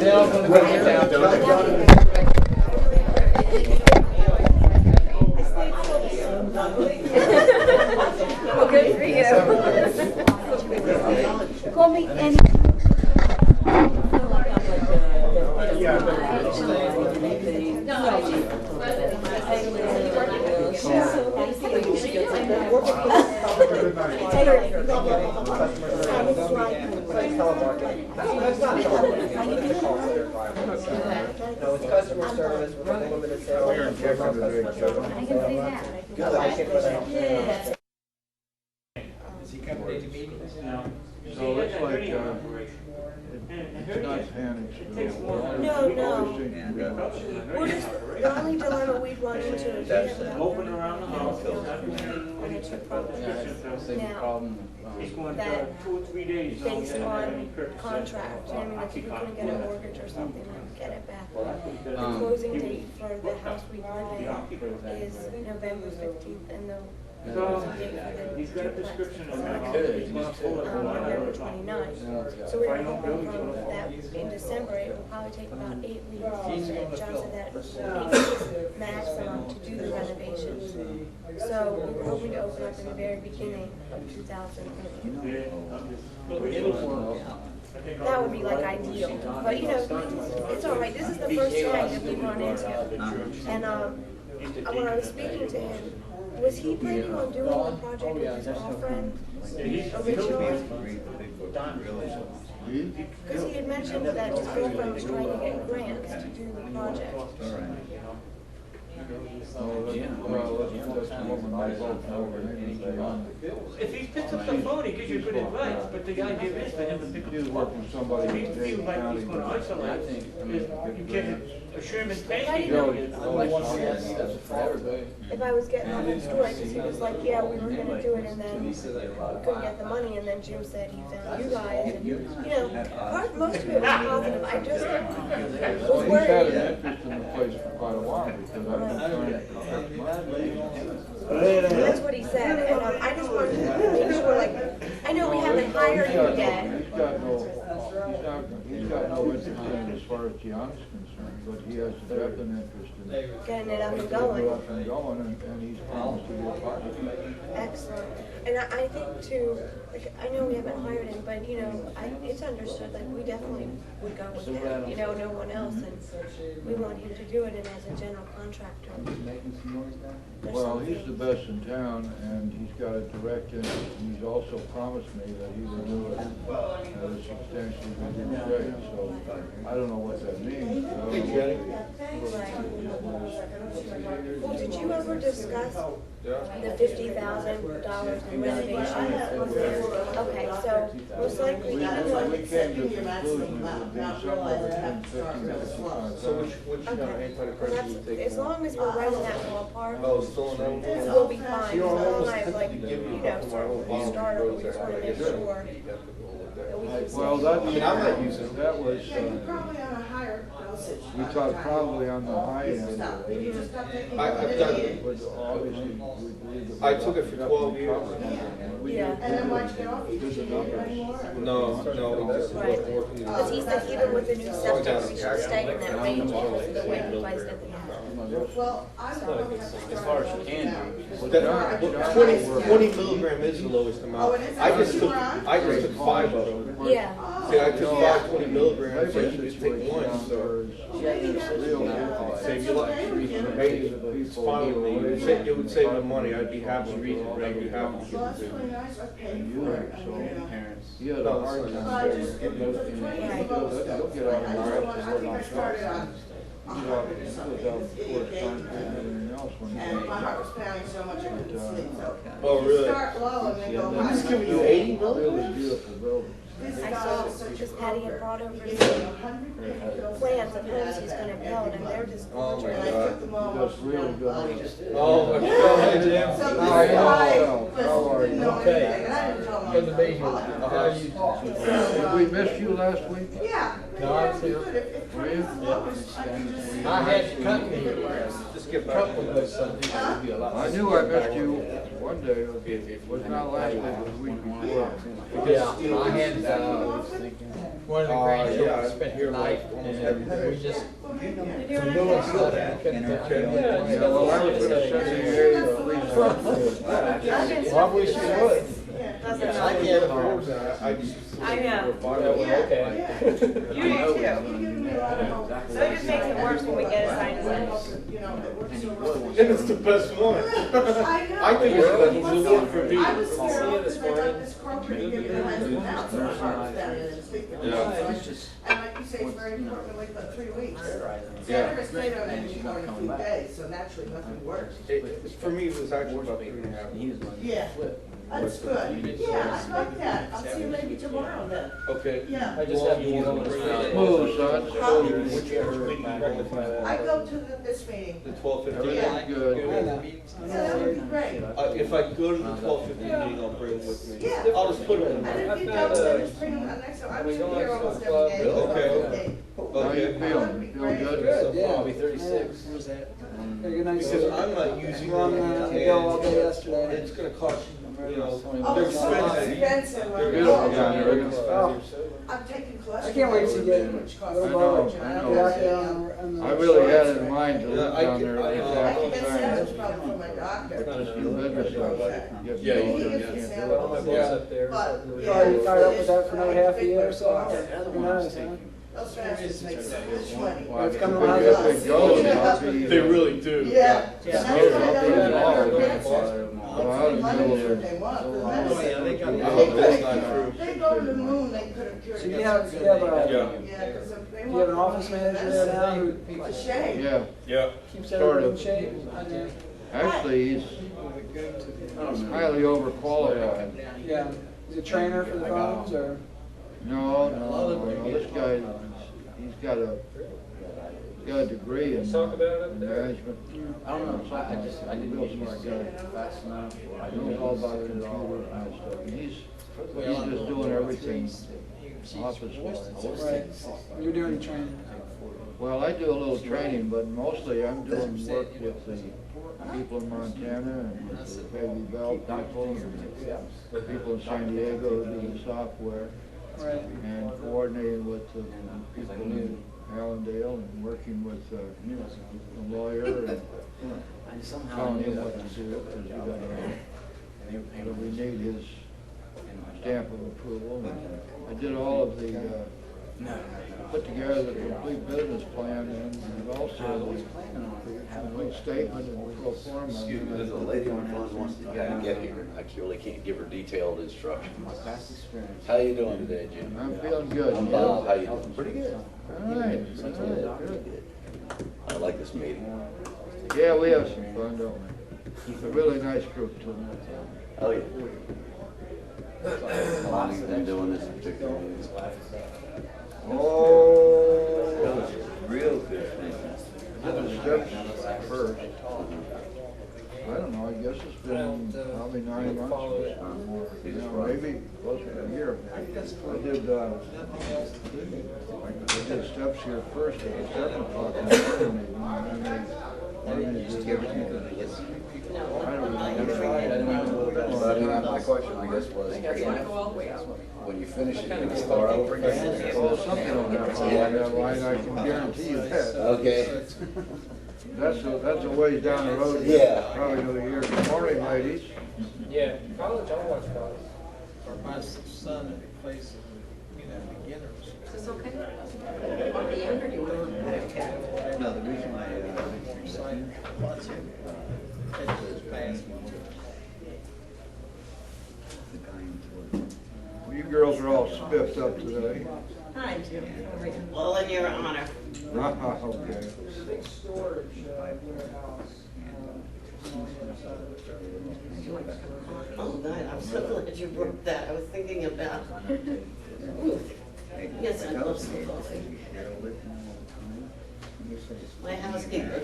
Well, good for you. Call me any. No, it's customer service with unlimited sales. I can see that. Good, I think for them. Yeah. Is he coming to any meetings? No. So it's like, it's not panic. No. We're just, the only dilemma we'd run into is we have about Open around the house. $30,000 on a two property. Now, He's going to that 2 or 3 days. based on contract, I mean, like if we couldn't get a mortgage or something, like get it back. The closing date for the house we live in is November 15th, and the closing date for the He's got a description of that. November 29th. So we were hoping from that in December, it would probably take about 8 weeks. And John said that 8 weeks maximum to do the renovations. So we were hoping to open up in the very beginning of 2008. That would be like ideal, but you know, it's all right. This is the first time that we've run into it. And when I was speaking to him, was he planning on doing the project with his girlfriend originally? Because he had mentioned that his girlfriend was trying to get grants to do the project. If he picks up the phone, he gives you good advice, but the idea is for him to pick up the phone. If he feels like he's going to isolate, you get a Sherman painting. If I was getting on the story, because he was like, yeah, we were going to do it, and then we couldn't get the money, and then Jim said he found you guys, and you know, most of it was positive. I just was He's had worried. an interest in the place for quite a while because I've been trying to. That's what he said, and I just wanted to make sure, like, I know we haven't hired you yet. He's got no interest in it as far as Gianna's concerned, but he has a definite interest in Getting it up and going. And he's promised to be a part of it. Excellent. And I think too, like, I know we haven't hired him, but you know, it's understood, like, we definitely would go with him, you know, no one else, and we want him to do it, and as a general contractor. Well, he's the best in town, and he's got a direct interest, and he's also promised me that he will do it at a substantially reduced rate, so I don't know what that means. Well, did you ever discuss the $50,000 in renovations? Okay, so most likely, even though We came to the conclusion it would be somewhere between 50 and 55. So which antidepressant you take? as long as we're right in that ballpark, Oh, still in that one? we'll be fine. As long as I like, you know, sort of start, we just want to make sure that we can Well, I mean, I'm not using them. that was, Probably on a higher dosage. we thought probably on the high end. I've done it. But obviously, I took it for 12 years. Yeah. And then once you get off, you can't take it anymore. No, it just Right. wasn't working. Because he said even with the new septic, we should stay in that range because of the way we placed everything. Well, I don't know. As far as you can do. That 20 milligram is the lowest amount. I just took 5 of them. Yeah. See, I took 5 20 milligrams, so you just take one, so save your life. Hey, it's fine with me. It would save me money. I'd be happy. I'd be happy to give Well, it that's to you. really nice, I paid for it. I mean, you know. Parents. He had a hard time So I just, getting those in there. Right. He'll get out of I the told him, I think I started on He goes out towards time and everything else when and my heart was pounding so much I couldn't sleep, so. Oh, really? Start low and then go I'm high. just giving you 80 Really milligrams? beautiful building. I saw this Patty had brought over the plans of homes he's gonna build, and they're just Oh, my gorgeous. God. He does really good. Oh, my God, Jim. So this How guy are didn't you? know anything, and I didn't tell him. Good to meet you. So, Did we miss you last week? yeah, No, I was here. I had company here. Just get back. Couple of those Sundays, it would be a lot. I knew I missed you one day, it was not last week, it was the week before. Yeah, I had, one of the grandchildren spent the night, and we just, we're doing stuff. Yeah, well, I was gonna send you a please. Well, I wish you would. I can't afford that. I just. I know. Okay. You do too. So it just makes it worse when we get assigned to And it's the best one. I think it's the one for me. I was scared this morning. Yeah. And like you say, it's very important to wait about 3 weeks. Yeah. Saturday stayed on it for a few days, so naturally nothing works. For me, it was actually about 3.5. Yeah, that's good. Yeah, I like that. I'll see you maybe tomorrow then. Okay. Yeah. I just have to use all the. Smooth, son, smooth. I go to this meeting. The 12:15. Everything's good. Yeah, that would be great. If I go to the 12:15 meeting, I'll bring them with me. Yeah. I'll just put them in And there. if you don't, then just bring them next time. I'm here almost every day. Okay. How you Okay. feeling? Feeling good? Yeah, I'll be 36. Where's that? Because I'm not using Well, them, I go all day and yesterday. it's gonna cost, you know, Oh, they're it's so expensive. expensive. They're beautiful Oh, down there. Oh, I'm taking cholesterol. I can't wait to get Which a costs little so know, much, boat. and I I know. Get out don't there know. on the. I really had in mind to Yeah, live I down get- there I this know. I can after get time. sandals probably from my doctor. Just do business stuff. Get Yeah, going, you you can can't get do it. sandals. Yeah. up there. But, Are you tied up with that for another half a year or so? Who knows, huh? those fastest make so much money. Well, It's coming if around it us. gets goes, I'll be. They really do. Yeah. Yeah. That's I'll why I be don't involved. know. That's Well, I don't money know. is what they want, the medicine. I hope that's not true. They go to the moon, they could have cured. So you it. have Yeah. Yeah, 'cause if they Do you want have an office manager there now who It's a shame. Yeah, Yeah. keeps everything in shape? actually, he's highly overqualified. Yeah, is he a trainer for the phones or? No, this guy, he's got a degree in management. I don't know, I didn't Real get smart used to guy. it fast enough. I Knows all about computers and that stuff. And he's just doing everything office-wise. Right, you're doing the training. Well, I do a little training, but mostly I'm doing work with the people in Montana and with the Baby Bell people and people in San Diego who do the software Right. and coordinating with the people in Allendale and working with the lawyer and I somehow telling knew him that. what to do because you gotta, And they were paying we need his in my stamp of approval. I did all of the, put together the complete business plan and also the complete statement and pro forma. Excuse me, there's a lady on the phone wants to get here. I really can't give her detailed instructions. my past experience. How you doing today, Jim? I'm feeling good. I'm Bob. How you doing? Pretty good. All right, all right, good. I like this meeting. Yeah, we have some fun, don't we? It's a really nice group too. Oh, yeah. How long have you been doing this particular meeting? Oh, Real good. did the steps first. I don't know, I guess it's been probably 9 months or more. You know, maybe close to a year. I did steps here first at 7 o'clock in the morning. And then I don't know. My question, I guess, was when you finish it, can you start over again? Well, something will happen along that line, I can guarantee you that. Okay. That's a ways down the road. Yeah. Probably another year. Good morning, ladies. Yeah, college, I watch college. My son plays, beginners. Is this okay? On the end or do you want to? No, the reason I resigned. The guy in Florida. Well, you girls are all spiffed up today. Hi, Jim. Well, in your honor. Okay. Big storage, warehouse. Oh, God, I'm so glad you brought that. I was thinking about. Yes, I love some coffee. My housekeeper.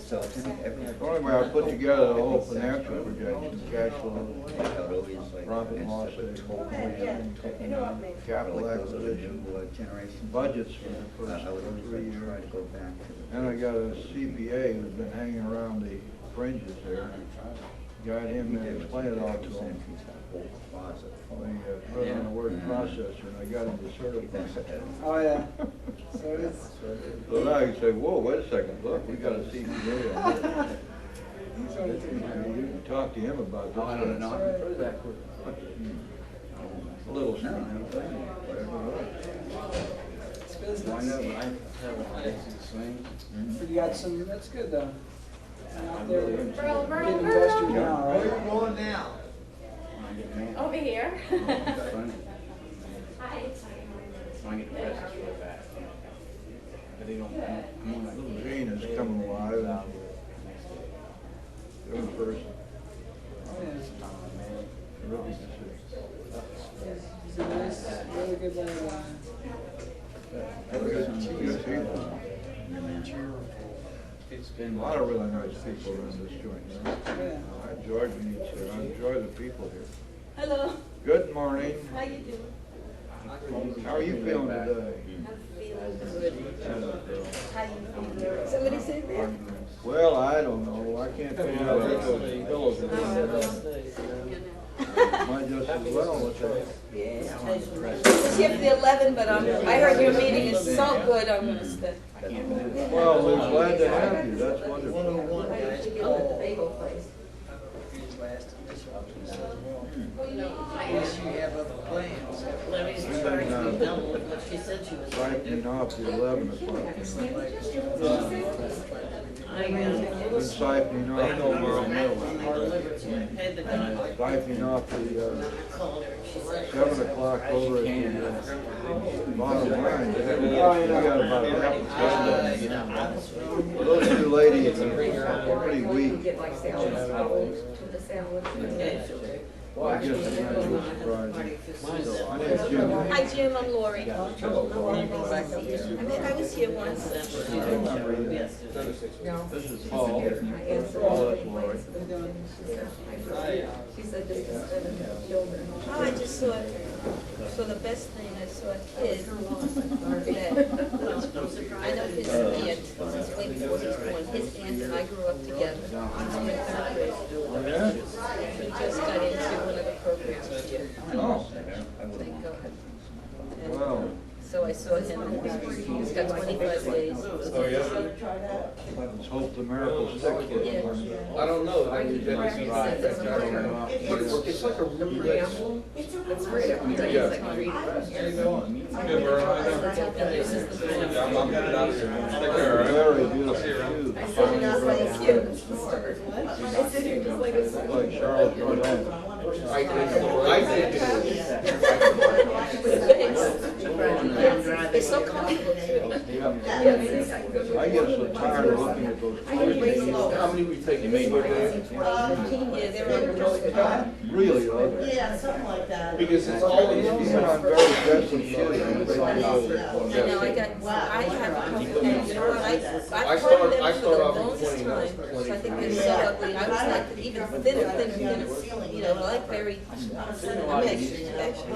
So, every. The only way I put together the whole financial projection, cash flow, profit and loss statement, capital acquisition, budgets for the first 3 years. And I got a CPA who's been hanging around the fringes there. Got him to explain it all to him. We put it on a word processor, and I got him to certify. Oh, yeah. So it's, So now you say, whoa, wait a second, look, we got a CPA on it. You can talk to him about that. I don't know. A little No, strange. I don't blame you. Whatever it's it was. Well, I business. know, but I have a basic swing. You got some, that's good though. Out there, getting Burl, investors now, right? going now? I get mad. Over here. It's funny. Hi. So I get the presents real fast. But they don't, I'm on Little like. Gene is coming alive and they're in person. Oh, yeah. Really good to He's a nice, really good lad. see. Good people. It's A been. lot of really nice people around this joint. Yeah. I enjoyed meeting you. I enjoy the people here. Hello, Good morning. how you doing? How are you feeling today? I'm feeling good. How you feeling? Somebody said that? Well, I don't know. I can't figure out what those pillows are doing. Might just as well. What's that? It's here for the 11, but I heard your meeting is so good, I'm gonna stay. Well, we're glad to have you. That's wonderful. Oh, the bagel place. I guess you have other plans. Larry's We've charged been, me double what she said she was gonna do. siphoning off the 11 o'clock. I Been siphoning off siphoning off the, called her, she said. 7 o'clock over at the bottom line. We got about half. Well, those two ladies are pretty weak. Get like sandwiches, to the sandwich. Well, I guess it's not too surprising. So, I think Jim. Hi Jim, I'm Lori. I think I was here once. This is Paul. Paul, that's Lori. She said just instead of children. Oh, I just saw, so the best thing, I saw a kid that, I know his aunt, since way before he was born, his aunt and I grew up together. Oh, yeah? He just got into one of the programs here. Oh, Thank God. And well, so I saw him, he's got 25 days. Oh, yeah? let's hope the miracle sticks with him. I don't know. Are you correct? It's like a really nice. It's very, Yeah. it's like reading. I'm headed out here. Take care, all right? Very beautiful shoes. Thank you. I sit here just like a. Like Charlotte Gordon. I did. It's so comfortable too. I get so tired of looking at those clothes. How many we taking? Maybe we're good? Yeah, they're Really ugly. Yeah, something like that. Because it's always. Even on very dressy shoes. I know, I have a couple, and you know what, I've start- heard them I for the start off at longest 20, time, so I think they're so ugly, I was like, even thinner, you know, like very, I'm actually They're dressed.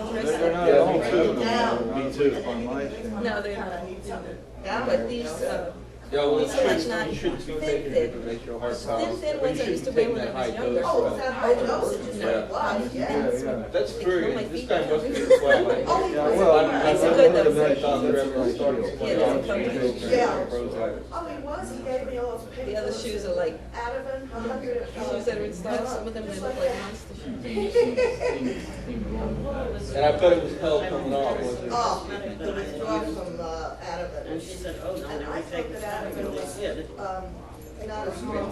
not at all feminine. Me too. On my stand. No, they're not. But these, Yeah, well, these are like not you shouldn't be taking thin, it to make your heart pound. thin But ones you I used to shouldn't wear take when I that was high younger. dose. High dosages Yeah. of blood, Yeah, yes. yeah. That's They true. kill my This feet guy down. must be a swell. Yeah, well, It's a good I though. heard about Yeah, they're comfortable. Yeah. Prozac. Oh, he was, he gave me all those pictures. The other shoes are like, Ativan, 100. shoes that are in style, some of them they look like monster shoes. And I thought it was hell coming off, wasn't it? Oh, the withdrawal from Ativan. And she said, oh, no, And they're I thought taking that Ativan was, not as strong as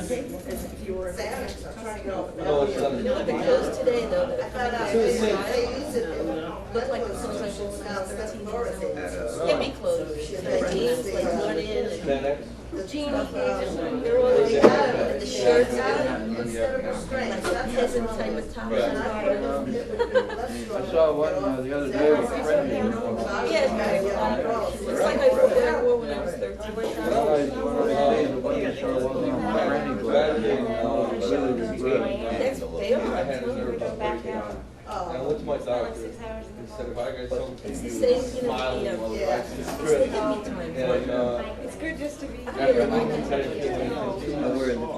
Xanax. I'm trying to get off of that. No, it's not. You know what, the clothes today though, that I are found out coming they out they in use it in look like the clothes I wore when I was 13 years old. Xanax. Hippie clothes, the jeans like worn in and Xanax? the jeans, they're all like that, and the shirts, Instead of restraints, that's peasant type of tops. I saw one the other day. Yeah, it's like I wore when I was 13. Well, I It's the same, you know, Yeah. It's good just to be I here.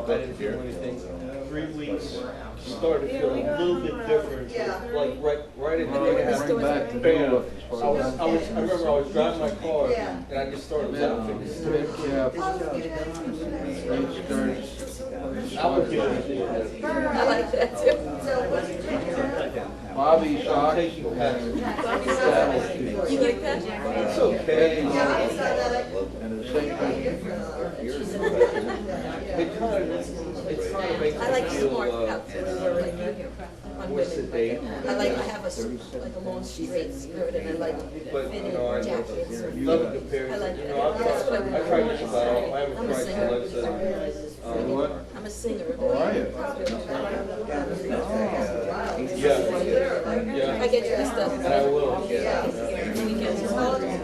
didn't feel anything. 3 weeks started feeling a little bit different. Like right at the Bring back the new look as I far remember I was driving my car and I just started laughing. as mid cap, straight skirts. I would do anything. I like that too. Bobby socks. Taking patterns. You like that? It's okay. And the same thing. It kind of makes I like me feel, smart outfits, like on what's the women. date? I have a like a long straight skirt and I like But, fitted you know, I jackets. love the comparison. I like You that. know, I've tried this about, I haven't I'm a tried singer. Alexa. What? I'm a singer. How are you? Yeah. I get dressed up. And I will. Weekends is holidays.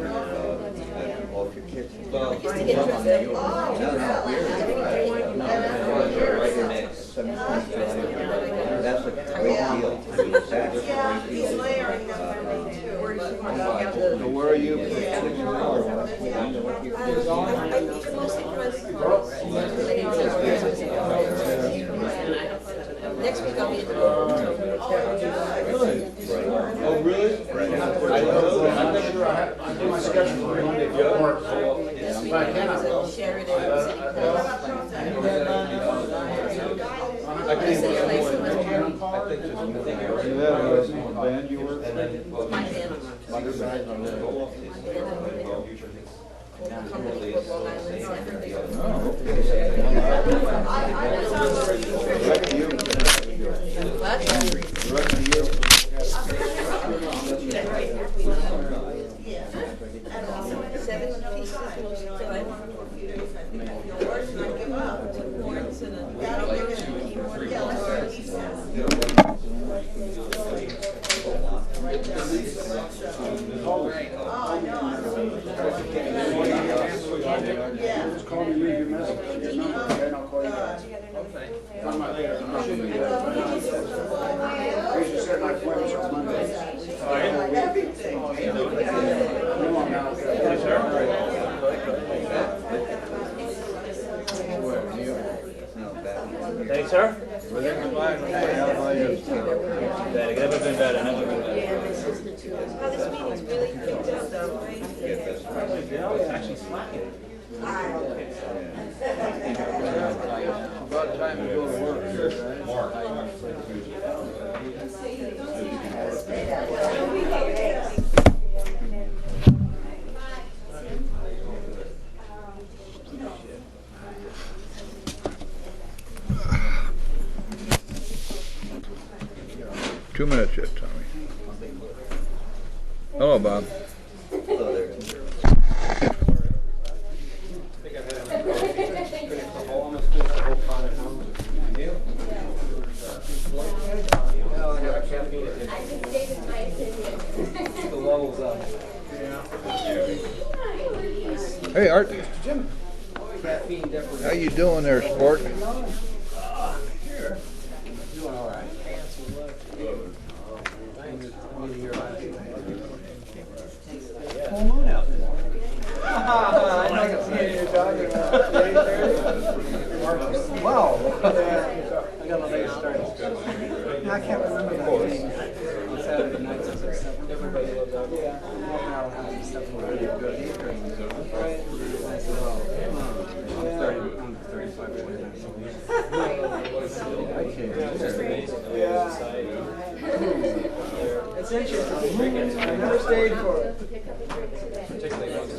Well, I used to get dressed up. That's a great deal. That's a great He's deal. layering them for me too. So where are you? I mostly dress. Next week I'll be at the Boca. oh, really? I know that. I've never My schedule for Monday for work, so This week I was at Sheridan City Hall. I think just one. I think just one. You have a band you work with? My band. Seven pieces most time. Two horns and a just call me, leave your message, your number, okay, and I'll call you back. I'm not there. I'm not gonna be there. I usually set my appointments on Monday. Everything. No, I'm not. Thanks, sir. Everything's fine. Hey, how about you? Better, never been better, never been better. How this meeting's really picked up though, right? It's actually slacking. About time to go to work. Two minutes yet, Tommy. Hello, Bob. Hey, Art. How you doing there, sport? Full moon out there. I can see what you're talking about. Wow. I got a late start. I can't remember that game. On Saturday nights and stuff. Everybody loves out. Yeah. Now house and stuff were really good. Right. I said, oh, I'm 35, 29. Yeah. It's interesting. I never stayed for it.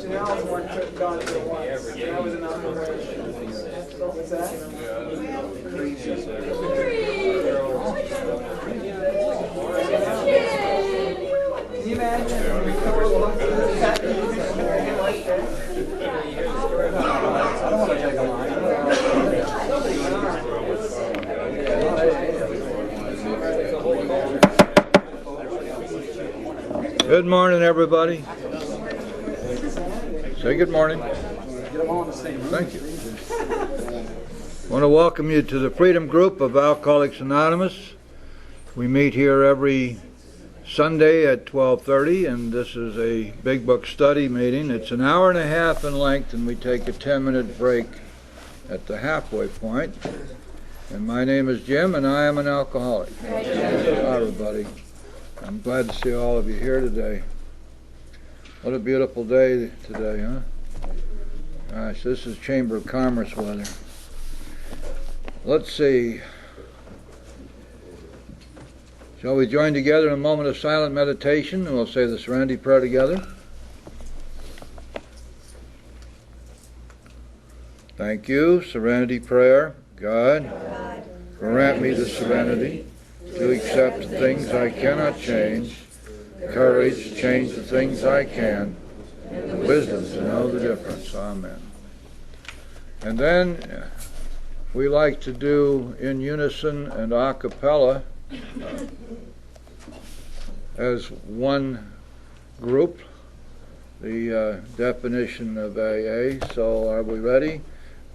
Now it's more gone to once. I was in operation. What's that? Can you imagine? I don't want to take a line. Good morning, everybody. Say good morning. Thank you. I want to welcome you to the Freedom Group of Alcoholics Anonymous. We meet here every Sunday at 12:30, and this is a Big Book study meeting. It's an hour and a half in length, and we take a 10-minute break at the halfway point. And my name is Jim, and I am an alcoholic. Hi, everybody. I'm glad to see all of you here today. What a beautiful day today, huh? Gosh, this is Chamber of Commerce weather. Let's see. Shall we join together in a moment of silent meditation, and we'll say the Serenity Prayer together? Thank you. Serenity Prayer. God, grant me the serenity to accept the things I cannot change, courage to change the things I can, and wisdom to know the difference. Amen. And then we like to do in unison and a cappella as one group the definition of AA. So are we ready?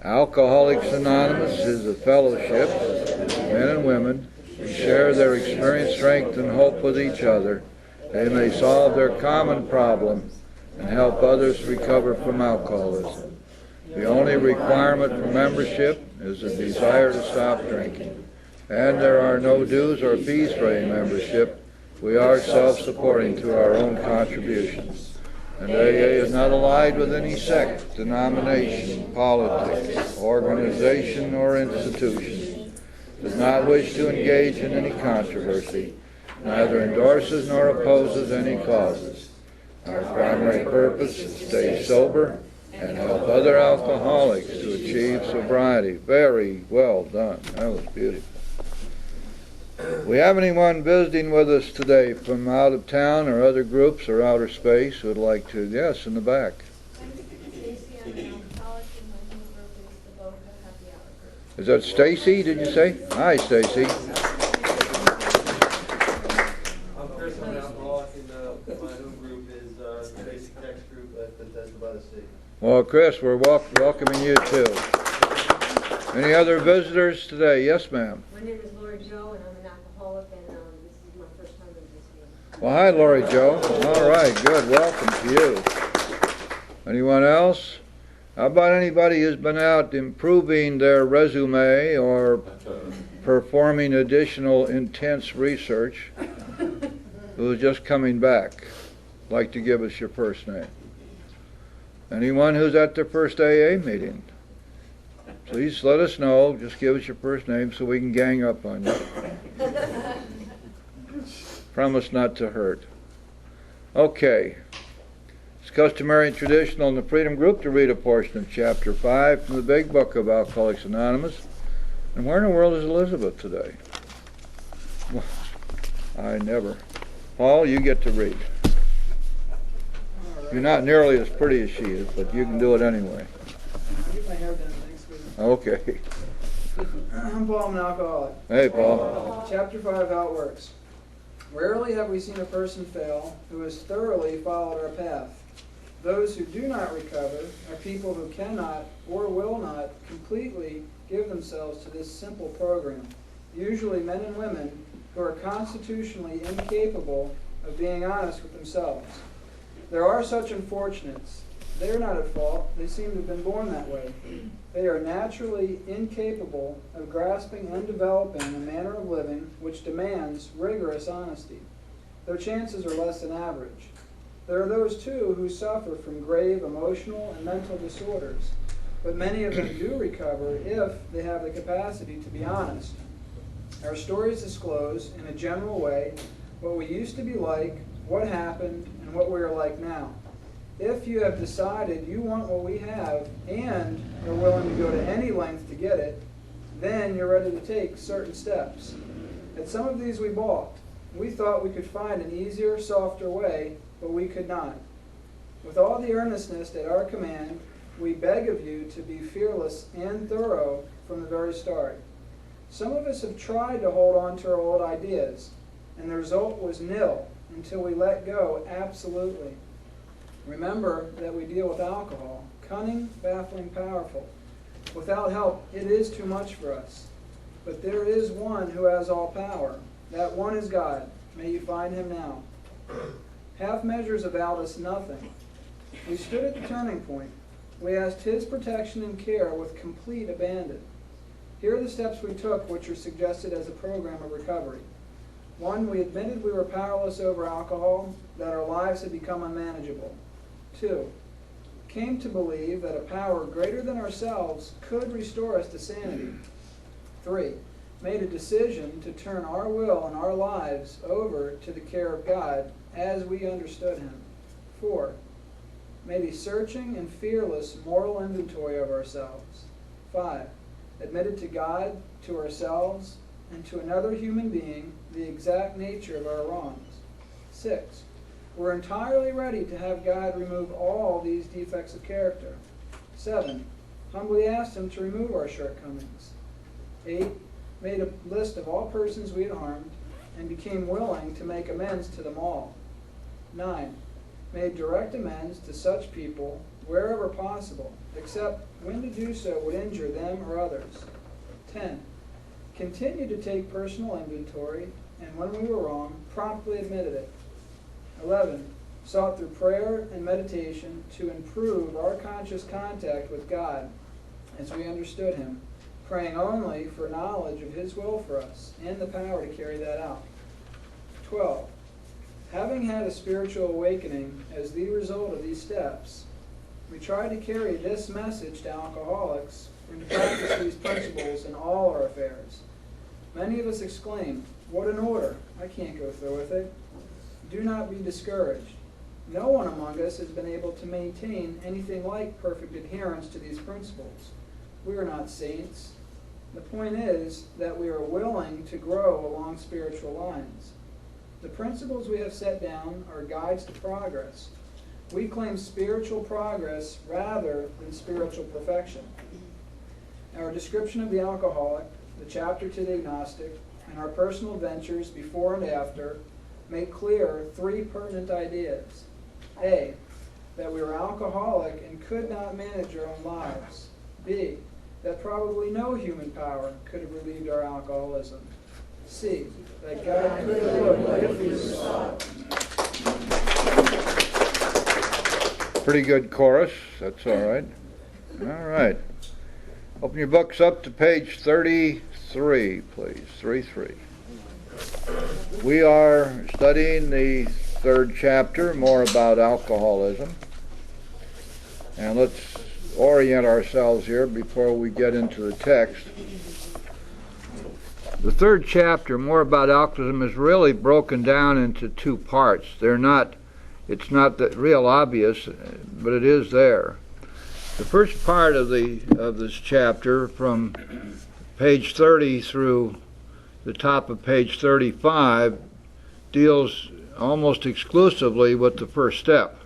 Alcoholics Anonymous is a fellowship of men and women who share their experience, strength, and hope with each other. They may solve their common problem and help others recover from alcoholism. The only requirement for membership is a desire to stop drinking. And there are no dues or fees for a membership. We are self-supporting through our own contributions. And AA is not allied with any sect, denomination, politics, organization, or institution. Does not wish to engage in any controversy. Neither endorses nor opposes any causes. Our primary purpose is to stay sober and help other alcoholics to achieve sobriety. Very well done. That was beautiful. We have anyone visiting with us today from out of town or other groups or outer space who would like to? Yes, in the back. Is that Stacy, did you say? Hi, Stacy. I'm Chris, I'm an alcoholic, and my home group is the basic text group at Bethesda by the Sea. Well, Chris, we're welcoming you too. Any other visitors today? Yes, ma'am. My name is Lori Jo, and I'm an alcoholic, and this is my first time in this meeting. Well, hi, Lori Jo. All right, good. Welcome to you. Anyone else? How about anybody who's been out improving their resume or performing additional intense research who's just coming back? Like to give us your first name. Anyone who's at their first AA meeting? Please let us know. Just give us your first name so we can gang up on you. Promise not to hurt. Okay. It's customary and traditional in the Freedom Group to read a portion of Chapter 5 from the Big Book of Alcoholics Anonymous. And where in the world is Elizabeth today? Well, I never. Paul, you get to read. You're not nearly as pretty as she is, but you can do it anyway. I'll get my hair done next week. Okay. I'm Paul, I'm an alcoholic. Hey, Paul. Chapter 5, how it works. Rarely have we seen a person fail who has thoroughly followed our path. Those who do not recover are people who cannot or will not completely give themselves to this simple program. Usually men and women who are constitutionally incapable of being honest with themselves. There are such unfortunates. They are not at fault. They seem to have been born that way. They are naturally incapable of grasping and developing a manner of living which demands rigorous honesty. Their chances are less than average. There are those, too, who suffer from grave emotional and mental disorders, but many of them do recover if they have the capacity to be honest. Our stories disclose, in a general way, what we used to be like, what happened, and what we are like now. If you have decided you want what we have and are willing to go to any length to get it, then you're ready to take certain steps. At some of these we balked. We thought we could find an easier, softer way, but we could not. With all the earnestness at our command, we beg of you to be fearless and thorough from the very start. Some of us have tried to hold on to our old ideas, and the result was nil until we let go absolutely. Remember that we deal with alcohol, cunning, baffling, powerful. Without help, it is too much for us. But there is one who has all power. That one is God. May you find him now. Half measures availed us nothing. We stood at the turning point. We asked His protection and care with complete abandon. Here are the steps we took, which are suggested as a program of recovery. 1, we admitted we were powerless over alcohol, that our lives had become unmanageable. 2, came to believe that a power greater than ourselves could restore us to sanity. 3, made a decision to turn our will and our lives over to the care of God as we understood Him. 4, made a searching and fearless moral inventory of ourselves. 5, admitted to God, to ourselves, and to another human being the exact nature of our wrongs. 6, we're entirely ready to have God remove all these defects of character. 7, humbly asked Him to remove our shortcomings. 8, made a list of all persons we had harmed and became willing to make amends to them all. 9, made direct amends to such people wherever possible, except when to do so would injure them or others. 10, continued to take personal inventory, and when we were wrong, promptly admitted it. 11, sought through prayer and meditation to improve our conscious contact with God as we understood Him, praying only for knowledge of His will for us and the power to carry that out. 12, having had a spiritual awakening as the result of these steps, we tried to carry this message to alcoholics and to practice these principles in all our affairs. Many of us exclaimed, "What an order! I can't go through with it." Do not be discouraged. No one among us has been able to maintain anything like perfect adherence to these principles. We are not saints. The point is that we are willing to grow along spiritual lines. The principles we have set down are guides to progress. We claim spiritual progress rather than spiritual perfection. Our description of the alcoholic, the chapter to the agnostic, and our personal ventures before and after make clear 3 pertinent ideas. A, that we were alcoholic and could not manage our own lives. B, that probably no human power could have relieved our alcoholism. C, that God could have if we sought. Pretty good chorus. That's all right. All right. Open your books up to page 33, please. 33. We are studying the 3rd chapter, more about alcoholism. And let's orient ourselves here before we get into the text. The 3rd chapter, more about alcoholism, is really broken down into 2 parts. It's not that real obvious, but it is there. The first part of this chapter, from page 30 through the top of page 35, deals almost exclusively with the first step.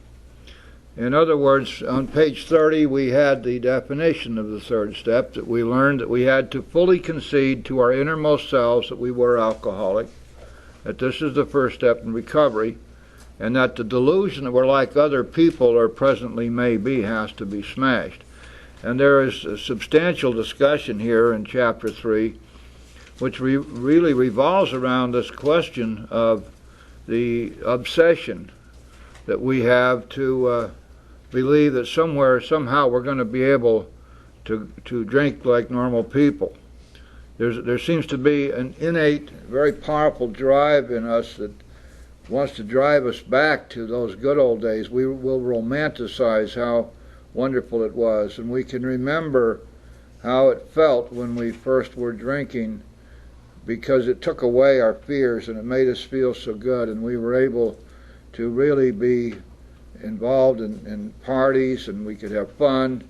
In other words, on page 30 we had the definition of the 3rd step, that we learned that we had to fully concede to our innermost selves that we were alcoholic, that this is the first step in recovery, and that the delusion that we're like other people, or presently may be, has to be smashed. And there is a substantial discussion here in chapter 3, which really revolves around this question of the obsession that we have to believe that somehow we're going to be able to drink like normal people. There seems to be an innate, very powerful drive in us that wants to drive us back to those good old days. We will romanticize how wonderful it was, and we can remember how it felt when we first were drinking, because it took away our fears and it made us feel so good, and we were able to really be involved in parties, and we could have fun,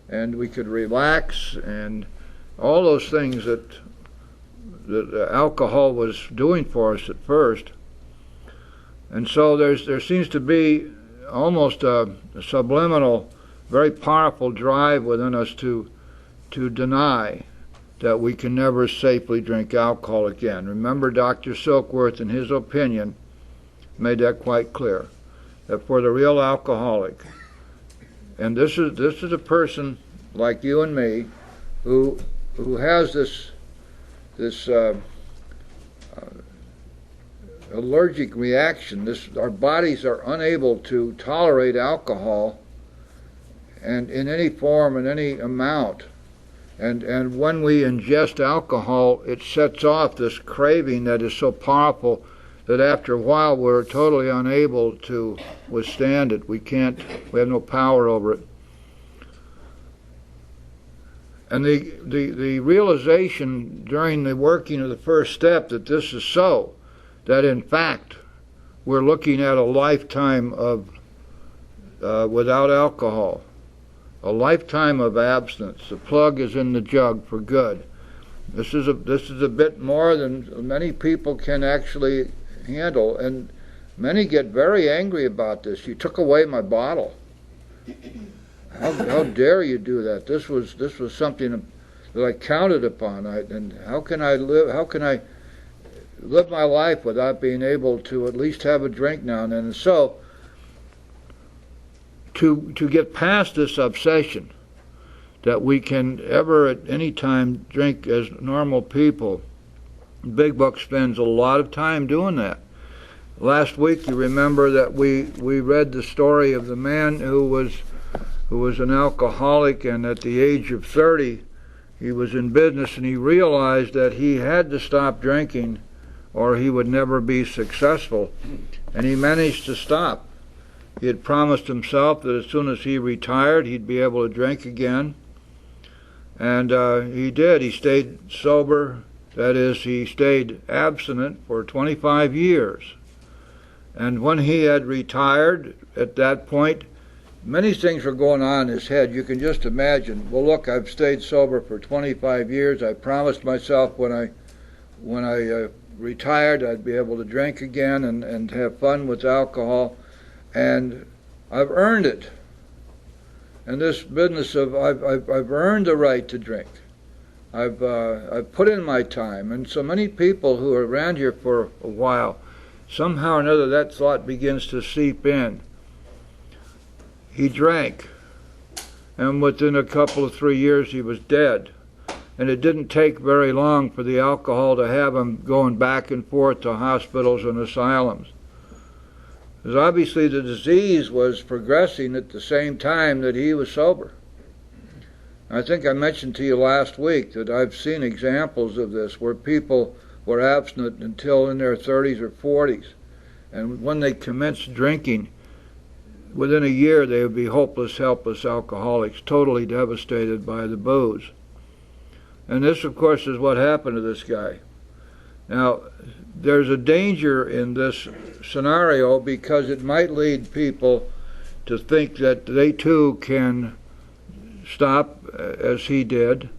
and we could relax, and all those things that alcohol was doing for us at first. And so there seems to be almost a subliminal, very powerful drive within us to deny that we can never safely drink alcohol again. Remember, Dr. Silkworth, in his opinion, made that quite clear, that for the real alcoholic, and this is a person like you and me who allergic reaction. Our bodies are unable to tolerate alcohol, and in any form, in any amount. And when we ingest alcohol, it sets off this craving that is so powerful that after a while we're totally unable to withstand it. We have no power over it. And the realization during the working of the first step that this is so, that in fact we're looking at a lifetime of without alcohol, a lifetime of abstinence. The plug is in the jug for good. This is a bit more than many people can actually handle, and many get very angry about this. You took away my bottle. How dare you do that? This was something that I counted upon. And how can I live my life without being able to at least have a drink now and then? And so to get past this obsession that we can ever at any time drink as normal people, Big Book spends a lot of time doing that. Last week, you remember that we read the story of the man who was an alcoholic, and at the age of 30 he was in business, and he realized that he had to stop drinking or he would never be successful, and he managed to stop. He had promised himself that as soon as he retired he'd be able to drink again, and he did. He stayed sober, that is, he stayed abstinent for 25 years. And when he had retired, at that point, many things were going on in his head. You can just imagine, well, look, I've stayed sober for 25 years. I promised myself when I retired I'd be able to drink again and have fun with alcohol, and I've earned it. And this business of I've earned the right to drink. I've put in my time. And so many people who are around here for a while, somehow or another that thought begins to seep in. He drank, and within a couple of 3 years he was dead. And it didn't take very long for the alcohol to have him going back and forth to hospitals and asylums. Because obviously the disease was progressing at the same time that he was sober. I think I mentioned to you last week that I've seen examples of this where people were abstinent until in their 30s or 40s. And when they commenced drinking, within a year they would be hopeless, helpless alcoholics, totally devastated by the booze. And this, of course, is what happened to this guy. Now, there's a danger in this scenario because it might lead people to think that they too can stop as he did.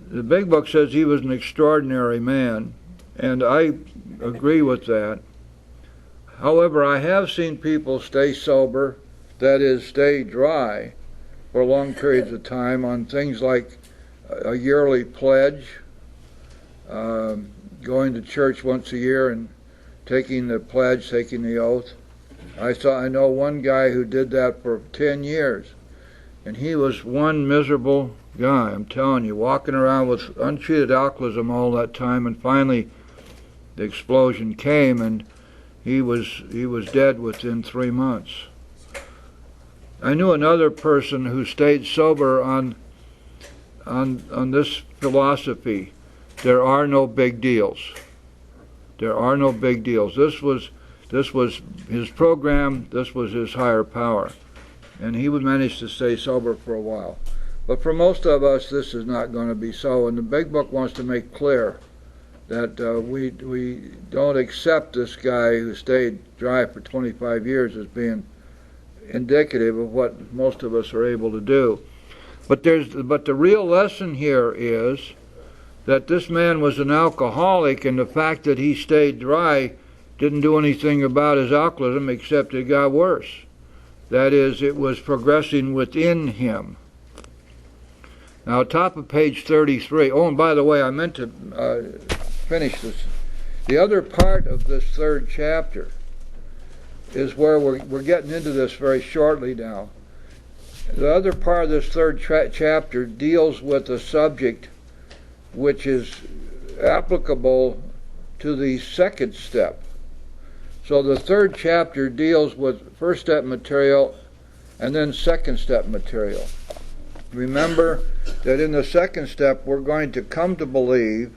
The Big Book says he was an extraordinary man, and I agree with that. However, I have seen people stay sober, that is, stay dry, for long periods of time on things like a yearly pledge, going to church once a year and taking the pledge, taking the oath. I know one guy who did that for 10 years, and he was one miserable guy, I'm telling you, walking around with untreated alcoholism all that time, and finally the explosion came, and he was dead within 3 months. I knew another person who stayed sober on this philosophy: there are no big deals. There are no big deals. This was his program. This was his higher power, and he would manage to stay sober for a while. But for most of us, this is not going to be so. And the Big Book wants to make clear that we don't accept this guy who stayed dry for 25 years as being indicative of what most of us are able to do. But the real lesson here is that this man was an alcoholic, and the fact that he stayed dry didn't do anything about his alcoholism except it got worse. That is, it was progressing within him. Now, top of page 33. Oh, and by the way, I meant to finish this. The other part of this third chapter is where we're getting into this very shortly now. The other part of this third chapter deals with a subject which is applicable to the second step. So the third chapter deals with first step material and then second step material. Remember that in the second step we're going to come to believe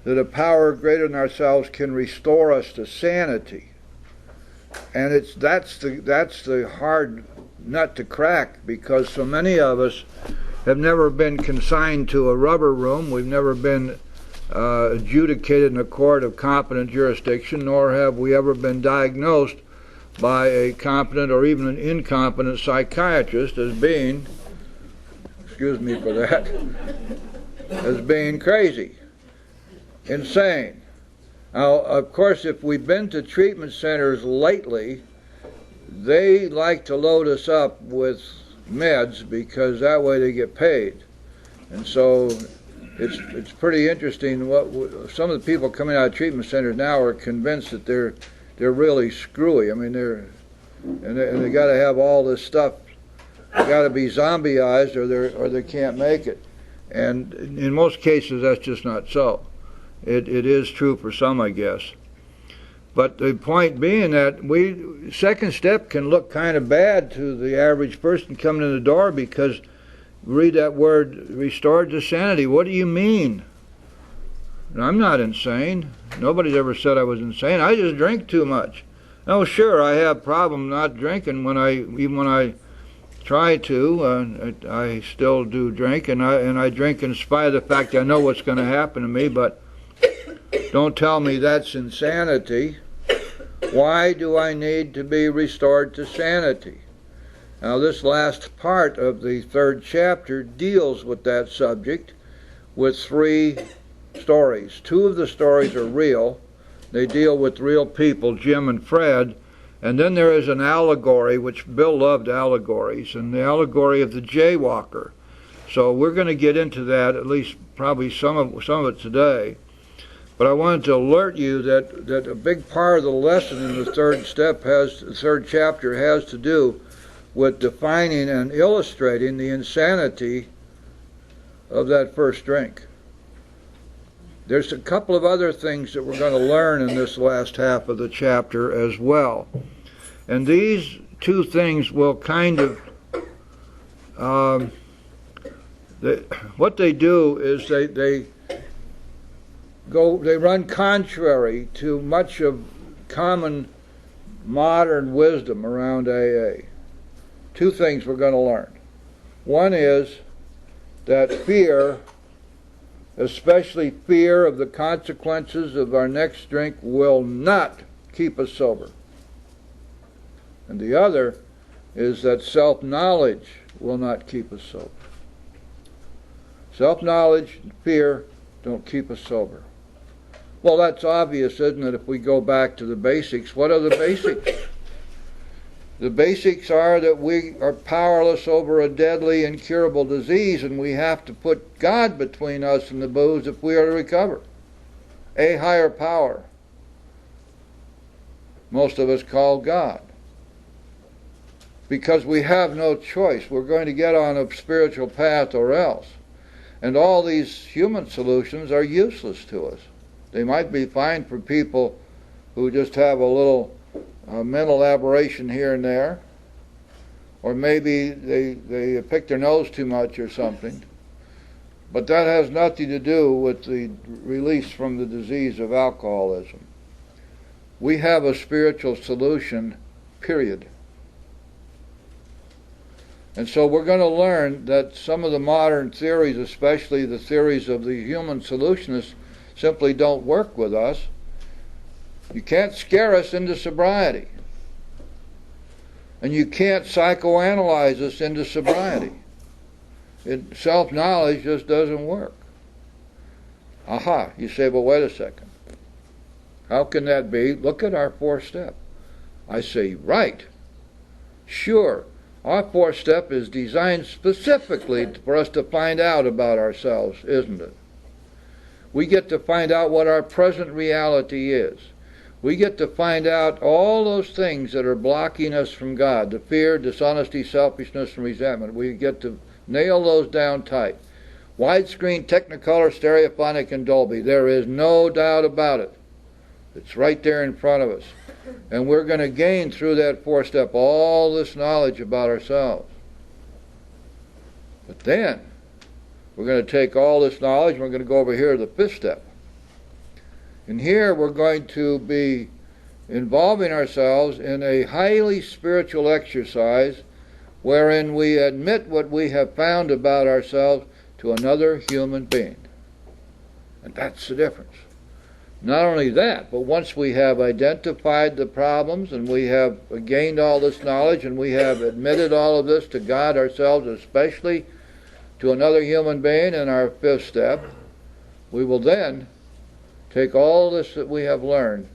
that a power greater than ourselves can restore us to sanity. And that's the hard nut to crack, because so many of us have never been consigned to a rubber room. We've never been adjudicated in a court of competent jurisdiction, nor have we ever been diagnosed by a competent or even an incompetent psychiatrist as being, excuse me for that, as being crazy, insane. Now, of course, if we've been to treatment centers lately, they like to load us up with meds because that way they get paid. And so it's pretty interesting. Some of the people coming out of treatment centers now are convinced that they're really screwy. I mean, they got to have all this stuff. They got to be zombieized, or they can't make it. And in most cases, that's just not so. It is true for some, I guess. But the point being that second step can look kind of bad to the average person coming in the door, because read that word, restored to sanity. What do you mean? And I'm not insane. Nobody's ever said I was insane. I just drink too much. Oh, sure, I have problem not drinking even when I try to. I still do drink, and I drink in spite of the fact I know what's going to happen to me, but don't tell me that's insanity. Why do I need to be restored to sanity? Now, this last part of the third chapter deals with that subject with 3 stories. 2 of the stories are real. They deal with real people, Jim and Fred. And then there is an allegory, which Bill loved allegories, and the allegory of the jaywalker. So we're going to get into that, at least probably some of it today. But I wanted to alert you that a big part of the lesson in the third chapter has to do with defining and illustrating the insanity of that first drink. There's a couple of other things that we're going to learn in this last half of the chapter as well. And these 2 things will kind of, what they do is they run contrary to much of common modern wisdom around AA. 2 things we're going to learn. One is that fear, especially fear of the consequences of our next drink, will not keep us sober. And the other is that self-knowledge will not keep us sober. Self-knowledge and fear don't keep us sober. Well, that's obvious, isn't it, if we go back to the basics? What are the basics? The basics are that we are powerless over a deadly, incurable disease, and we have to put God between us and the booze if we are to recover. A higher power. Most of us call God. Because we have no choice. We're going to get on a spiritual path or else. And all these human solutions are useless to us. They might be fine for people who just have a little mental aberration here and there, or maybe they pick their nose too much or something. But that has nothing to do with the release from the disease of alcoholism. We have a spiritual solution, period. And so we're going to learn that some of the modern theories, especially the theories of the human solutionists, simply don't work with us. You can't scare us into sobriety. And you can't psychoanalyze us into sobriety. Self-knowledge just doesn't work. Aha, you say, well, wait a second. How can that be? Look at our 4th step. I say, right. Sure. Our 4th step is designed specifically for us to find out about ourselves, isn't it? We get to find out what our present reality is. We get to find out all those things that are blocking us from God, the fear, dishonesty, selfishness, and resentment. We get to nail those down tight. Widescreen, Technicolor, Stereophonic, and Dolby. There is no doubt about it. It's right there in front of us. And we're going to gain through that fourth step all this knowledge about ourselves. But then, we're going to take all this knowledge and we're going to go over here to the fifth step. And here we're going to be involving ourselves in a highly spiritual exercise wherein we admit what we have found about ourselves to another human being. And that's the difference. Not only that, but once we have identified the problems and we have gained all this knowledge and we have admitted all of this to God, ourselves, especially to another human being in our fifth step, we will then take all this that we have learned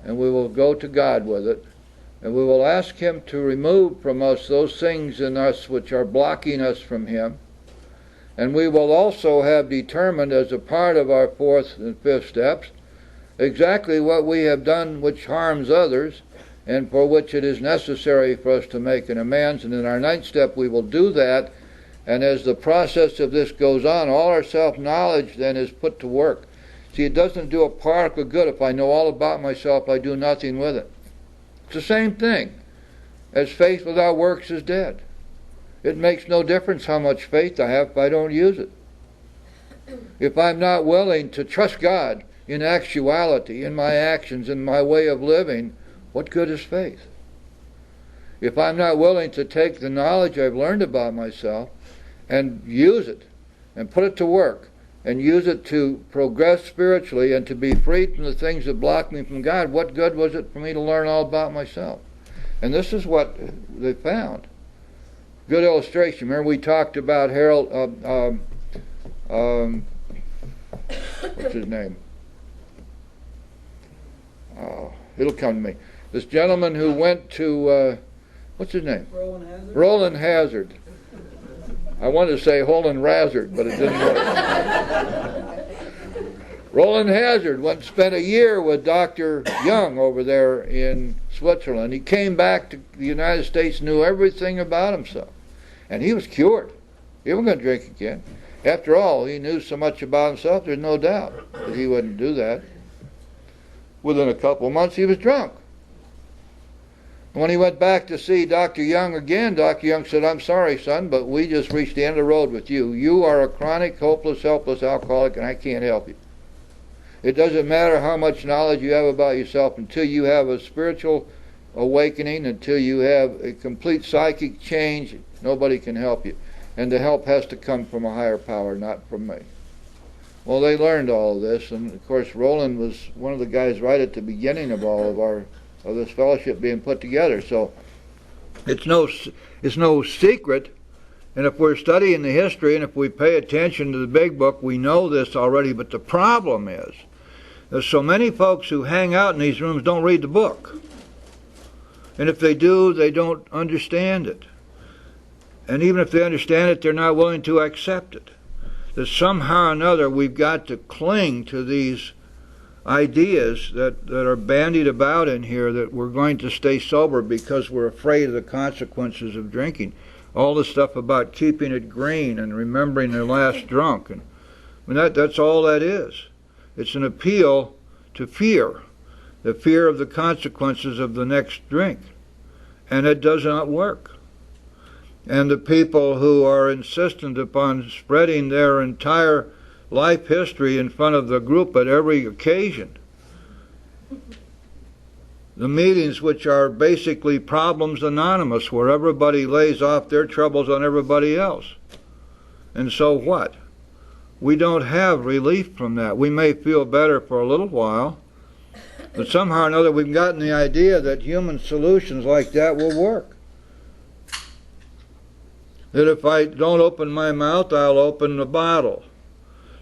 and we will go to God with it, and we will ask Him to remove from us those things in us which are blocking us from Him. And we will also have determined as a part of our fourth and fifth steps exactly what we have done which harms others and for which it is necessary for us to make an amends. And in our ninth step we will do that, and as the process of this goes on, all our self-knowledge then is put to work. See, it doesn't do a particle of good if I know all about myself, I do nothing with it. It's the same thing as faith without works is dead. It makes no difference how much faith I have if I don't use it. If I'm not willing to trust God in actuality, in my actions, in my way of living, what good is faith? If I'm not willing to take the knowledge I've learned about myself and use it and put it to work and use it to progress spiritually and to be freed from the things that block me from God, what good was it for me to learn all about myself? And this is what they found. Good illustration. Remember we talked about Harold, what's his name? It'll come to me. This gentleman who went to, what's his name? Roland Hazard. Roland Hazard. I wanted to say Roland Razard, but it didn't work. Roland Hazard went and spent a year with Dr. Young over there in Switzerland. He came back to the United States, knew everything about himself. And he was cured. He wasn't going to drink again. After all, he knew so much about himself, there's no doubt that he wouldn't do that. Within a couple of months, he was drunk. When he went back to see Dr. Young again, Dr. Young said, "I'm sorry, son, but we just reached the end of the road with you. You are a chronic, hopeless, helpless alcoholic, and I can't help you. It doesn't matter how much knowledge you have about yourself until you have a spiritual awakening, until you have a complete psychic change, nobody can help you. And the help has to come from a higher power, not from me." Well, they learned all of this, and of course Roland was one of the guys right at the beginning of all of this fellowship being put together. So it's no secret, and if we're studying the history and if we pay attention to the big book, we know this already. But the problem is there's so many folks who hang out in these rooms don't read the book, and if they do, they don't understand it, and even if they understand it, they're not willing to accept it. That somehow or another we've got to cling to these ideas that are bandied about in here, that we're going to stay sober because we're afraid of the consequences of drinking. All the stuff about keeping it green and remembering the last drunk. And I mean, that's all that is. It's an appeal to fear, the fear of the consequences of the next drink. And it does not work. And the people who are insistent upon spreading their entire life history in front of the group at every occasion, the meetings which are basically Problems Anonymous, where everybody lays off their troubles on everybody else. And so what? We don't have relief from that. We may feel better for a little while, but somehow or another we've gotten the idea that human solutions like that will work. That if I don't open my mouth, I'll open the bottle.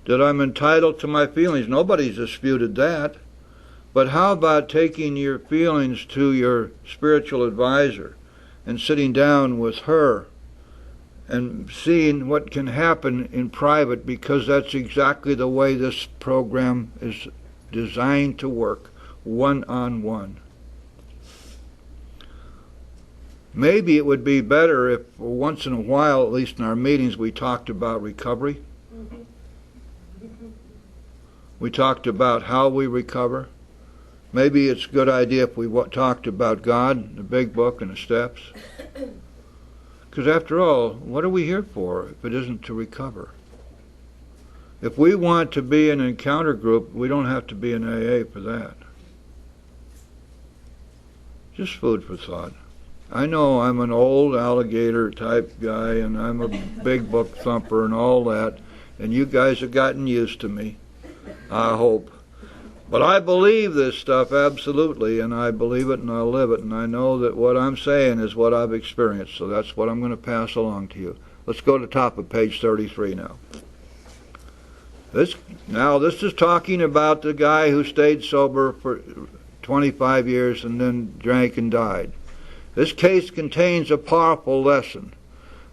That I'm entitled to my feelings. Nobody's disputed that. But how about taking your feelings to your spiritual advisor and sitting down with her and seeing what can happen in private, because that's exactly the way this program is designed to work, one-on-one. Maybe it would be better if once in a while, at least in our meetings, we talked about recovery. We talked about how we recover. maybe it's a good idea if we talked about God, the big book, and the steps. Because after all, what are we here for if it isn't to recover? If we want to be an encounter group, we don't have to be an AA for that. Just food for thought. I know I'm an old alligator type guy, and I'm a big book thumper and all that, and you guys have gotten used to me, I hope. But I believe this stuff absolutely, and I believe it and I live it, and I know that what I'm saying is what I've experienced, so that's what I'm going to pass along to you. Let's go to the top of page 33 now. This is talking about the guy who stayed sober for 25 years and then drank and died. This case contains a powerful lesson.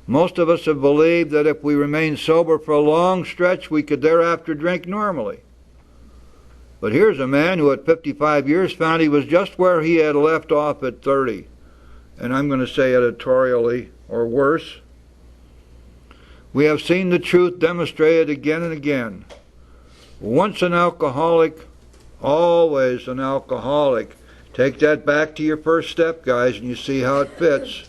Most of us have believed that if we remain sober for a long stretch, we could thereafter drink normally. But here's a man who at 55 years found he was just where he had left off at 30. And I'm going to say editorially, or worse. We have seen the truth demonstrated again and again. Once an alcoholic, always an alcoholic. Take that back to your first step, guys, and you see how it fits.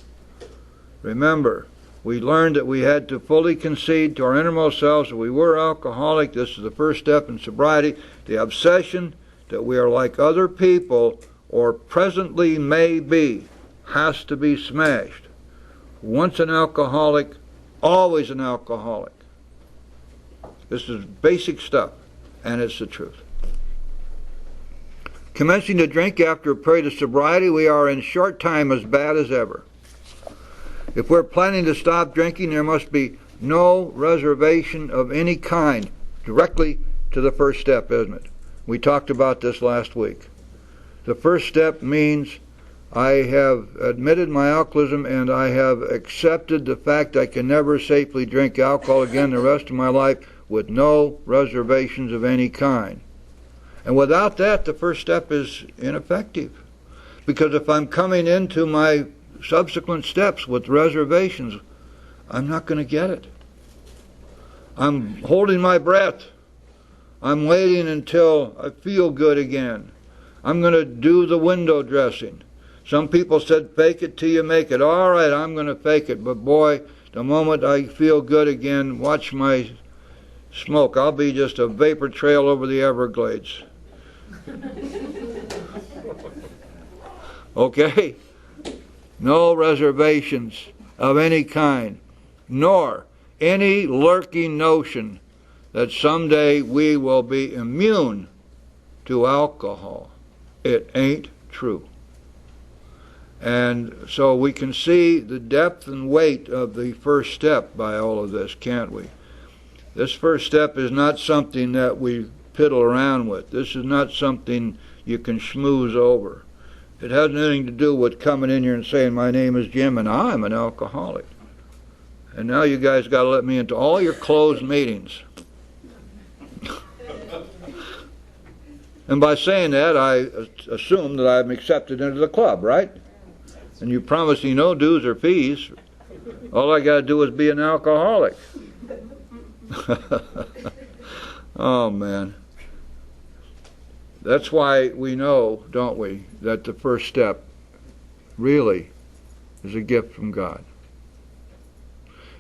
Remember, we learned that we had to fully concede to our innermost selves that we were alcoholic. This is the first step in sobriety. The obsession that we are like other people, or presently may be, has to be smashed. Once an alcoholic, always an alcoholic. This is basic stuff, and it's the truth. Commencing to drink after a period of sobriety, we are in short time as bad as ever. If we're planning to stop drinking, there must be no reservation of any kind directly to the first step, isn't it? We talked about this last week. The first step means I have admitted my alcoholism and I have accepted the fact I can never safely drink alcohol again the rest of my life with no reservations of any kind. And without that, the first step is ineffective. Because if I'm coming into my subsequent steps with reservations, I'm not going to get it. I'm holding my breath. I'm waiting until I feel good again. I'm going to do the window dressing. Some people said, fake it till you make it. All right, I'm going to fake it. But boy, the moment I feel good again, watch my smoke. I'll be just a vapor trail over the Everglades. Okay? No reservations of any kind, nor any lurking notion that someday we will be immune to alcohol. It ain't true. And so we can see the depth and weight of the first step by all of this, can't we? This first step is not something that we piddle around with. This is not something you can schmooze over. It has nothing to do with coming in here and saying, my name is Jim and I'm an alcoholic. And now you guys got to let me into all your closed meetings. And by saying that, I assume that I'm accepted into the club, right? And you promise me no dues or fees. All I got to do is be an alcoholic. Oh, man. That's why we know, don't we, that the first step really is a gift from God.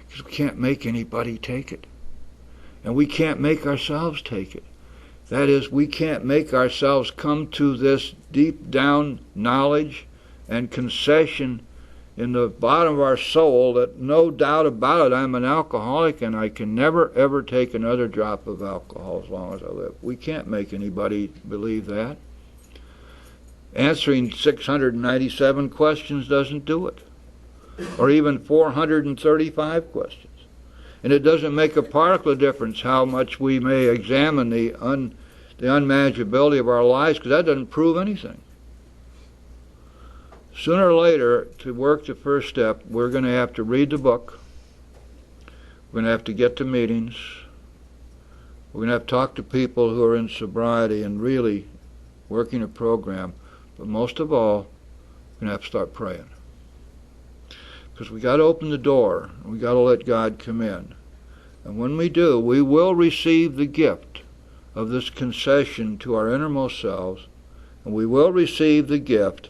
Because we can't make anybody take it. And we can't make ourselves take it. That is, we can't make ourselves come to this deep down knowledge and concession in the bottom of our soul that no doubt about it, I'm an alcoholic and I can never ever take another drop of alcohol as long as I live. We can't make anybody believe that. Answering 697 questions doesn't do it. Or even 435 questions. And it doesn't make a particle of difference how much we may examine the unmanageability of our lives, because that doesn't prove anything. Sooner or later, to work the first step, we're going to have to read the book. We're going to have to get to meetings. We're going to have to talk to people who are in sobriety and really working a program. But most of all, we're going to have to start praying. Because we got to open the door, and we got to let God come in. And when we do, we will receive the gift of this concession to our innermost selves, and we will receive the gift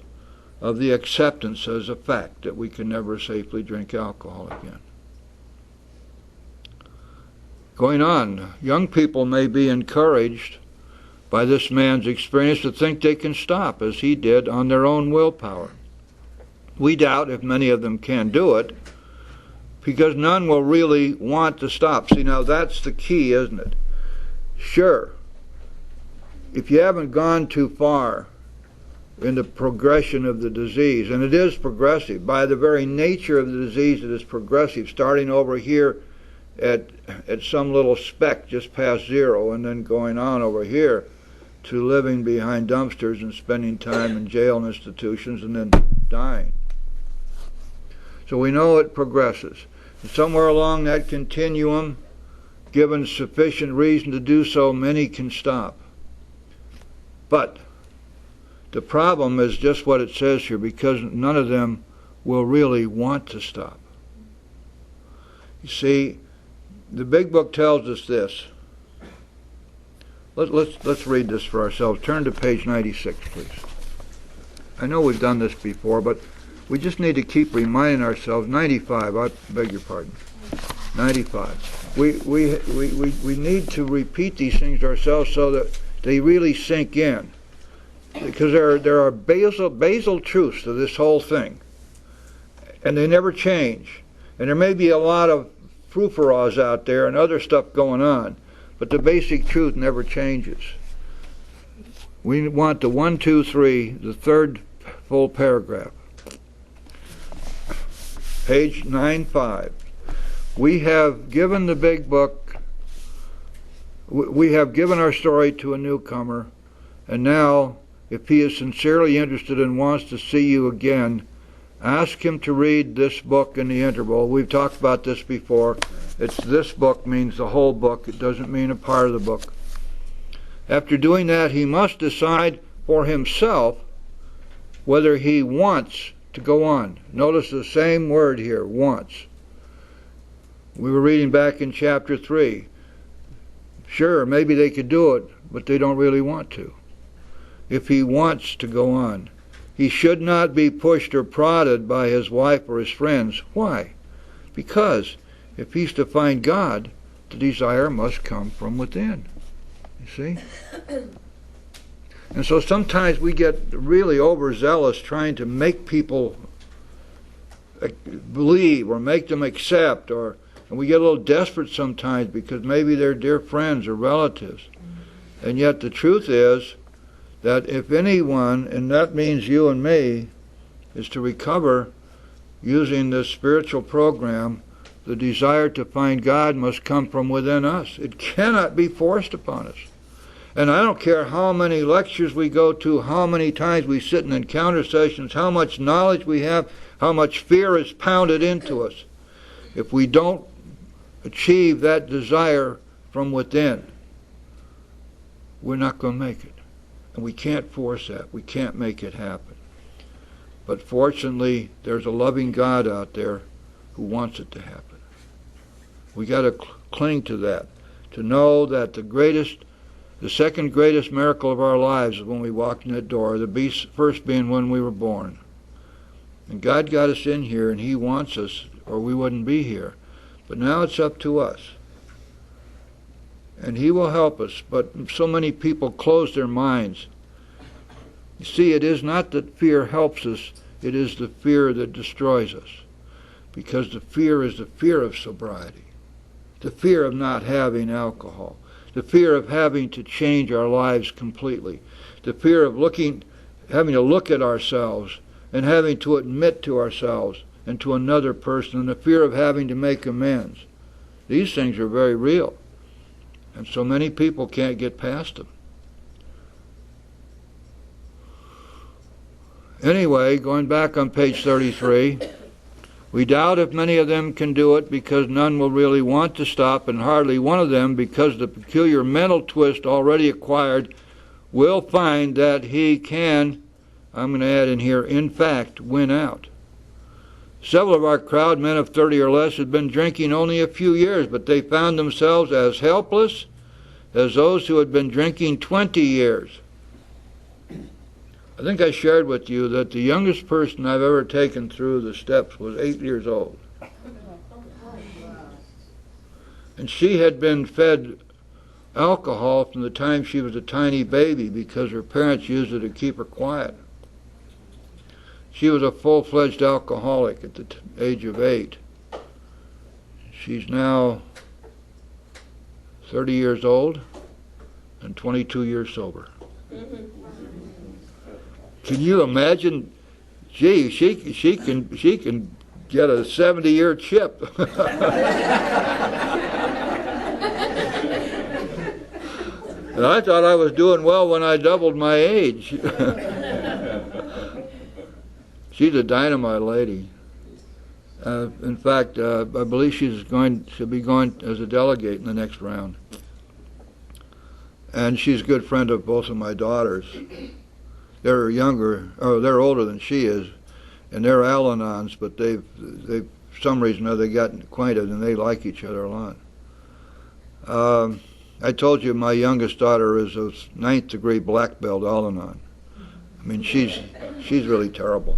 of the acceptance as a fact that we can never safely drink alcohol again. Going on, young people may be encouraged by this man's experience to think they can stop, as he did, on their own willpower. We doubt if many of them can do it, because none will really want to stop. See, now that's the key, isn't it? Sure, if you haven't gone too far in the progression of the disease, and it is progressive, by the very nature of the disease it is progressive, starting over here at some little speck just past zero, and then going on over here to living behind dumpsters and spending time in jail and institutions and then dying. So we know it progresses. And somewhere along that continuum, given sufficient reason to do so, many can stop. But the problem is just what it says here, because none of them will really want to stop. You see, the big book tells us this. Let's read this for ourselves. Turn to page 96, please. I know we've done this before, but we just need to keep reminding ourselves. 95, I beg your pardon. 95. We need to repeat these things to ourselves so that they really sink in. Because there are basal truths to this whole thing. And they never change. And there may be a lot of frou-frous out there and other stuff going on, but the basic truth never changes. We want the 1, 2, 3, the third full paragraph. Page 95. We have given the big book, we have given our story to a newcomer, and now, if he is sincerely interested and wants to see you again, ask him to read this book in the interval. We've talked about this before. It's this book means the whole book. It doesn't mean a part of the book. After doing that, he must decide for himself whether he wants to go on. Notice the same word here, wants. We were reading back in chapter 3. Sure, maybe they could do it, but they don't really want to. If he wants to go on, he should not be pushed or prodded by his wife or his friends. Why? Because if he's to find God, the desire must come from within. You see? And so sometimes we get really overzealous trying to make people believe or make them accept, and we get a little desperate sometimes because maybe they're dear friends or relatives. And yet the truth is that if anyone, and that means you and me, is to recover using this spiritual program, the desire to find God must come from within us. It cannot be forced upon us. And I don't care how many lectures we go to, how many times we sit in encounter sessions, how much knowledge we have, how much fear is pounded into us. If we don't achieve that desire from within, we're not going to make it. And we can't force that. We can't make it happen. But fortunately, there's a loving God out there who wants it to happen. We got to cling to that, to know that the second greatest miracle of our lives is when we walked in that door, the first being when we were born. And God got us in here, and He wants us, or we wouldn't be here. But now it's up to us. And He will help us, but so many people close their minds. You see, it is not that fear helps us, it is the fear that destroys us. Because the fear is the fear of sobriety, the fear of not having alcohol, the fear of having to change our lives completely, the fear of having to look at ourselves and having to admit to ourselves and to another person, and the fear of having to make amends. These things are very real. And so many people can't get past them. Anyway, going back on page 33, we doubt if many of them can do it because none will really want to stop, and hardly one of them, because the peculiar mental twist already acquired, will find that he can, I'm going to add in here, in fact, win out. Several of our crowd, men of 30 or less, had been drinking only a few years, but they found themselves as helpless as those who had been drinking 20 years. I think I shared with you that the youngest person I've ever taken through the steps was 8 years old. And she had been fed alcohol from the time she was a tiny baby because her parents used it to keep her quiet. She was a full-fledged alcoholic at the age of 8. She's now 30 years old and 22 years sober. Can you imagine? Gee, she can get a 70-year chip. And I thought I was doing well when I doubled my age. She's a dynamite lady. In fact, I believe she'll be going as a delegate in the next round. And she's a good friend of both of my daughters. They're they're older than she is, and they're Al-Anons, but they've for some reason or other gotten acquainted, and they like each other a lot. I told you my youngest daughter is a 9th degree black belt Al-Anon. I mean, she's really terrible.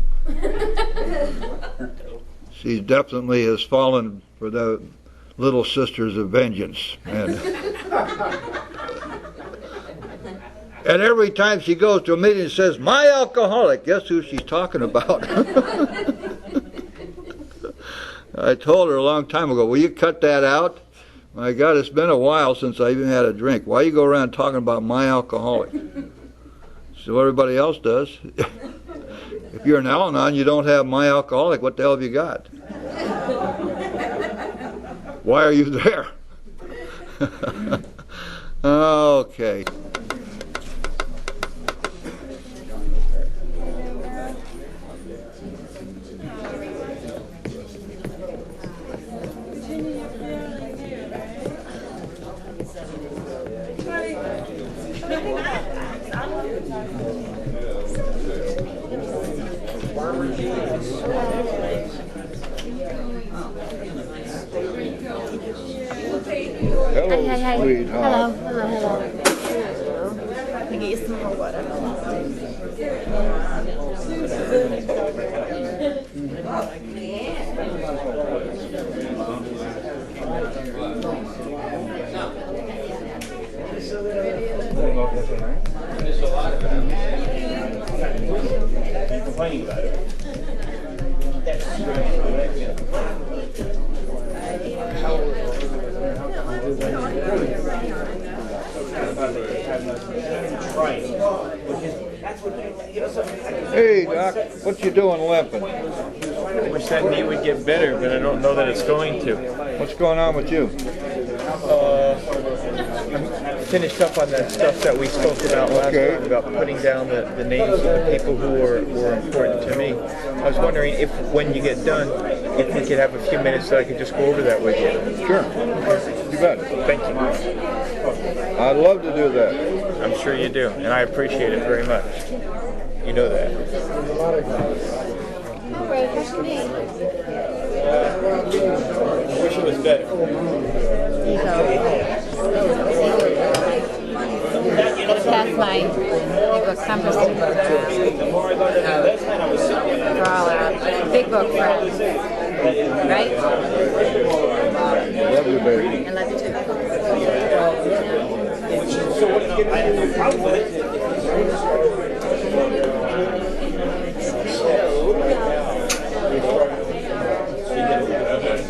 She definitely has fallen for the little sisters of vengeance. And every time she goes to a meeting and says, "My alcoholic," guess who she's talking about? I told her a long time ago, will you cut that out? My God, it's been a while since I even had a drink. Why you go around talking about my alcoholic? So everybody else does. If you're an Al-Anon, you don't have my alcoholic. What the hell have you got? Why are you there? Okay. Hello, sweetheart. Hello. Let me get you some more water. Complaining about it. Hey, Doc, what you doing limping? I wish that knee would get better, but I don't know that it's going to. What's going on with you? I'm finished up on that stuff that we spoke about last time, about putting down the names of the people who were important to me. I was wondering if, when you get done, if we could have a few minutes so I could just go over that with you. Sure. You bet. Thank you. I'd love to do that. I'm sure you do, and I appreciate it very much. You know that. I wish it was better. That's my compass big book friend, right? Love you, baby. I love you too. I have no problem with it.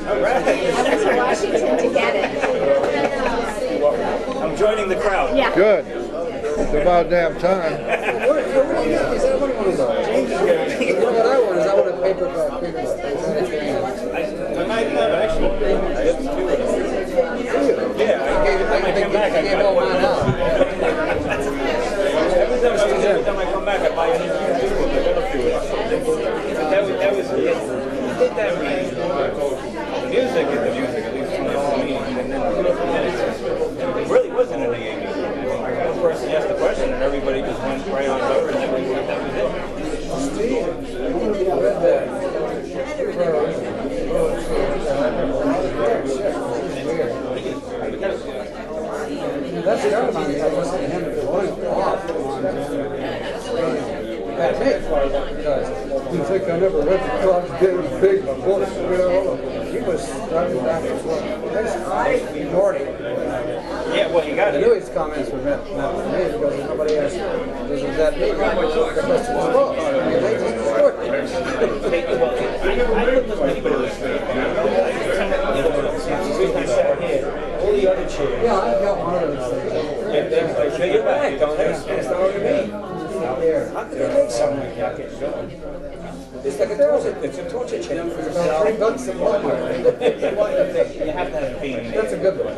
All right. I went to Washington to get it. I'm joining the crowd. Yeah. Good. It's about damn time. What I want is I want a paperback. I might have actually. I have two of them. Yeah, I gave all mine out. Every time I come back, I buy a new book. I got a few of them. That was did that reading. The music, at least from the meeting, and then it really wasn't an AA meeting. The person asked the question, and everybody just went right on over, and that was That's driving back and forth. I ignored it. Yeah, well, you got I it. knew his comments were meant for me because nobody else. This is that me. The question was false. They just destroyed it. All the other chairs. Yeah, I got one of those things. You're right, don't it's not only me. How could they make something like that? It's like a torture, it's a torture chair. It's about $3 a month. You have to have a pain. That's a good one.